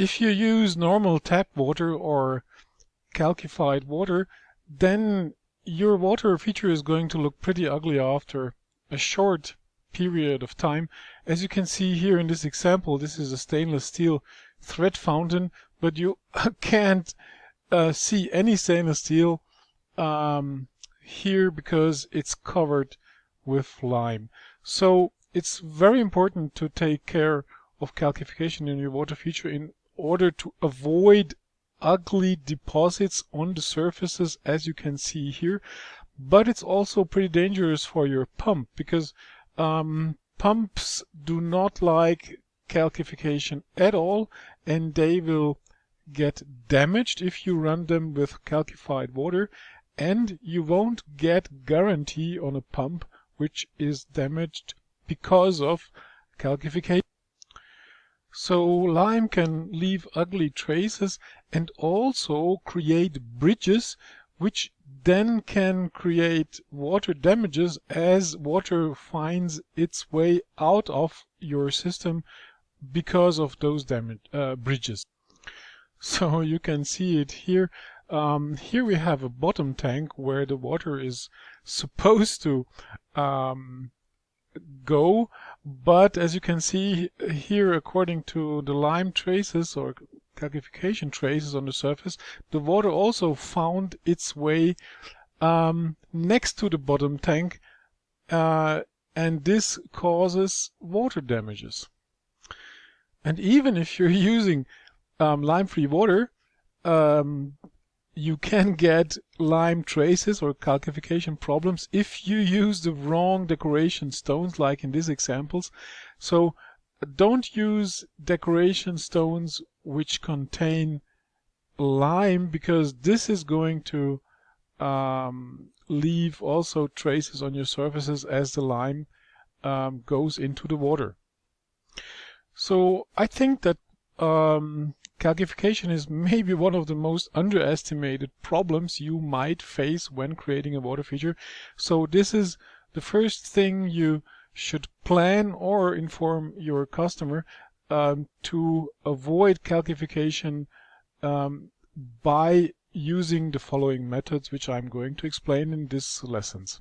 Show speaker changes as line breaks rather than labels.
if you use normal tap water or calcified water, then your water feature is going to look pretty ugly after a short period of time. As you can see here in this example, this is a stainless steel thread fountain, but you can't see any stainless steel here because it's covered with lime. So it's very important to take care of calcification in your water feature in order to avoid ugly deposits on the surfaces, as you can see here. But it's also pretty dangerous for your pump because pumps do not like calcification at all, and they will get damaged if you run them with calcified water, and you won't get guarantee on a pump which is damaged because of calcification. So lime can leave ugly traces and also create bridges, which then can create water damages as water finds its way out of your system because of those bridges. So you can see it here. Here we have a bottom tank where the water is supposed to go, but as you can see here, according to the lime traces or calcification traces on the surface, the water also found its way next to the bottom tank, and this causes water damages. And even if you're using lime-free water, you can get lime traces or calcification problems if you use the wrong decoration stones, like in these examples. So don't use decoration stones which contain lime, because this is going to leave also traces on your surfaces as the lime goes into the water. So I think that calcification is maybe one of the most underestimated problems you might face when creating a water feature. So this is the first thing you should plan or inform your customer to avoid calcification by using the following methods, which I'm going to explain in these lessons.